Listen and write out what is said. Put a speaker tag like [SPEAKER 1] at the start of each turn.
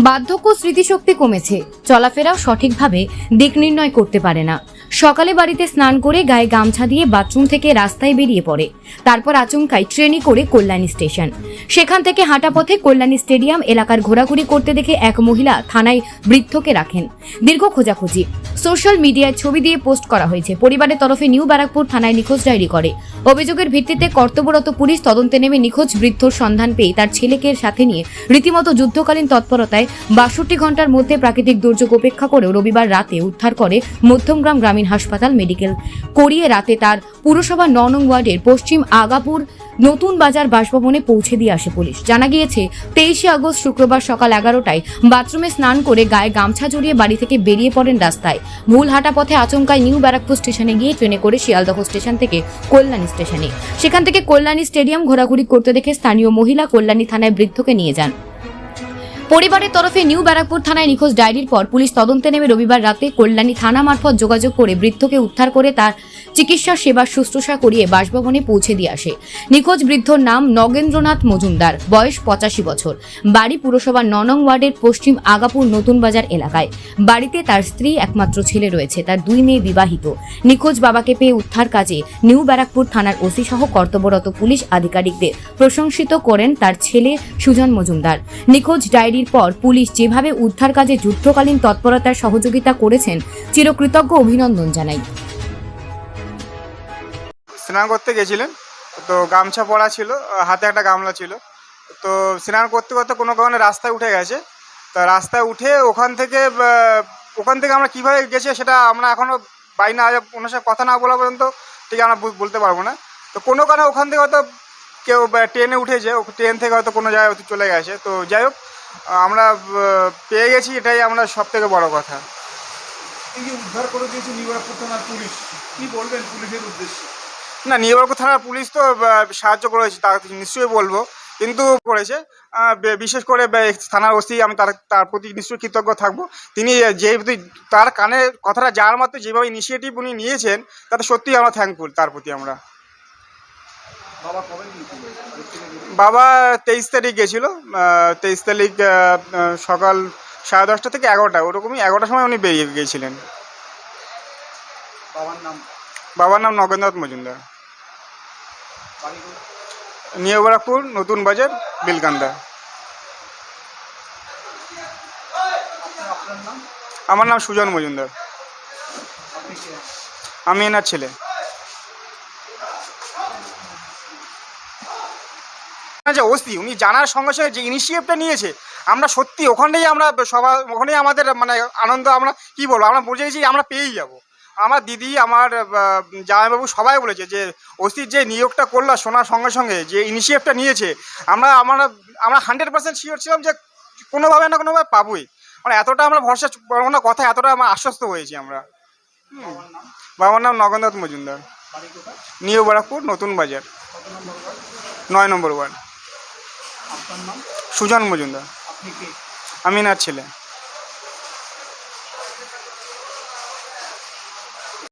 [SPEAKER 1] বার্ধক্য স্মৃতিশক্তি কমেছে, চলাফেরাও সঠিকভাবে দিক নির্ণয় করতে পারে না। সকালে বাড়িতে স্নান করে গায়ে গামছা দিয়ে বাথরুম থেকে রাস্তায় বেরিয়ে পড়ে। তারপর আচমকাই ট্রেনে করে কল্যাণী স্টেশন, সেখান থেকে হাঁটা পথে কল্যাণী স্টেডিয়াম এলাকার ঘোরাঘুরি করতে দেখে এক মহিলা থানায় বৃদ্ধকে রাখেন। দীর্ঘ খোঁজাখুঁজি, সোশ্যাল মিডিয়ায় ছবি দিয়ে পোস্ট করা হয়েছে। পরিবারের তরফে নিউ ব্যারাকপুর থানায় নিখোঁজ ডায়েরি করে। অভিযোগের ভিত্তিতে কর্তব্যরত পুলিশ তদন্তে নেমে নিখোঁজ বৃদ্ধর সন্ধান পেয়ে তার ছেলেকে সাথে নিয়ে রীতিমতো যুদ্ধকালীন তৎপরতায় ৬২ ঘন্টার মধ্যে প্রাকৃতিক দুর্যোগ উপেক্ষা করেও রবিবার রাতে উদ্ধার করে মধ্যমগ্রাম গ্রামীণ হাসপাতাল মেডিকেল করিয়ে রাতে তার পুরসভা ৯ নং ওয়ার্ডের পশ্চিম আগাপুর নতুন বাজার বাসভবনে পৌঁছে দিয়ে আসে পুলিশ। জানা গিয়েছে ২৩শে আগস্ট শুক্রবার সকাল ১১টায় বাথরুমে স্নান করে গায়ে গামছা জড়িয়ে বাড়ি থেকে বেরিয়ে পড়েন রাস্তায়। ভুল হাঁটা পথে আচমকায় নিউ ব্যারাকপুর স্টেশনে গিয়ে ট্রেনে করে শিয়ালদহ স্টেশন থেকে কল্যাণী স্টেশনে, সেখান থেকে কল্যাণী স্টেডিয়াম ঘোরাঘুরি করতে দেখে স্থানীয় মহিলা কল্যাণী থানায় বৃদ্ধকে নিয়ে যান। পরিবারের তরফে নিউ ব্যারাকপুর থানায় নিখোঁজ ডায়েরির পর পুলিশ তদন্তে নেমে রবিবার রাতে কল্যাণী থানা মারফত যোগাযোগ করে বৃদ্ধকে উদ্ধার করে তার চিকিৎসা সেবা শুশ্রূষা করিয়ে বাসভবনে পৌঁছে দিয়ে আসে। নিখোঁজ বৃদ্ধর নাম নগেন্দ্রনাথ মজুমদার, বয়স ৮৫ বছর, বাড়ি পুরসভার ৯ নং ওয়ার্ডের পশ্চিম আগাপুর নতুন বাজার এলাকায়। বাড়িতে তার স্ত্রী, একমাত্র ছেলে রয়েছে, তার ২ মেয়ে বিবাহিত। নিখোঁজ বাবাকে পেয়ে উদ্ধার কাজে নিউ ব্যারাকপুর থানার ওসি সহ কর্তব্যরত পুলিশ আধিকারিকদের প্রশংসিত করেন তার ছেলে সুজন মজুমদার। নিখোঁজ ডায়েরির পর পুলিশ যেভাবে উদ্ধার কাজে যুদ্ধকালীন তৎপরতার সহযোগিতা করেছেন চিরকৃতজ্ঞ অভিনন্দন জানাই।
[SPEAKER 2] স্নান করতে গেছিলেন তো গামছা পরা ছিল, হাতে একটা গামলা ছিল। তো স্নান করতে করতে কোনো কারণে রাস্তায় উঠে গেছে। তা রাস্তায় উঠে ওখান থেকে আমরা কীভাবে গেছে সেটা আমরা এখনও পাই না, ওনার সাথে কথা না বলা পর্যন্ত ঠিক আমরা বলতে পারবো না। তো কোনো কারণে ওখান থেকে হয়তো কেউ ট্রেনে উঠেছে, ট্রেন থেকে হয়তো কোনো জায়গায় চলে গেছে। তো যাই হোক, আমরা পেয়ে গেছি, এটাই আমরা সব থেকে বড় কথা।
[SPEAKER 3] এই যে উদ্ধার করে দিয়েছে নিউ ব্যারাকপুর থানার পুলিশ, কি বলবেন পুলিশের উদ্দেশ্যে?
[SPEAKER 2] না, নিউ ব্যারাকপুর থানার পুলিশ তো সাহায্য করেছে, তা নিশ্চয়ই বলবো, কিন্তু করেছে বিশেষ করে থানার ওসি, আমি তার প্রতি নিশ্চয়ই কৃতজ্ঞ থাকবো। তিনি যেহেতু তার কানে কথাটা যাওয়ার মাত্র যেভাবে ইনিশিয়েটিভ উনি নিয়েছেন, তাতে সত্যিই আমরা থ্যাঙ্কফুল তার প্রতি আমরা।
[SPEAKER 3] বাবা কবে গিয়েছিল?
[SPEAKER 2] বাবা ২৩ তারিখ গেছিল। ২৩ তারিখ সকাল 10:30 থেকে 11টা, ওরকমই 11টার সময় উনি বেরিয়ে গিয়েছিলেন। বাবার নাম নগেন্দ্রনাথ মজুমদার, নিউ ব্যারাকপুর নতুন বাজার বিলকান্দা। আমার নাম সুজন মজুমদার, আমি এনার ছেলে। যে ওসি উনি জানার সঙ্গে সঙ্গে যে ইনিশিয়েটিভটা নিয়েছে, আমরা সত্যি ওখানেই আমরা সবাই, ওখানেই আমাদের মানে আনন্দ, আমরা কী বলবো, আমরা বুঝে গেছি আমরা পেয়েই যাবো। আমার দিদি, আমার জামাইবাবু সবাই বলেছে যে ওসির যে নিয়োগটা করলো, শোনার সঙ্গে সঙ্গে যে ইনিশিয়েটিভটা নিয়েছে, আমরা 100% শিওর ছিলাম যে কোনোভাবে না কোনোভাবে পাবোই। মানে এতটা আমরা ভরসা, কোনো কথা এতটা আমরা আশ্বস্ত হয়েছি আমরা। বাবার নাম নগেন্দ্রনাথ মজুমদার, নিউ ব্যারাকপুর নতুন বাজার ৯ নম্বর ওয়ার্ড। সুজন মজুমদার, আমি এনার ছেলে।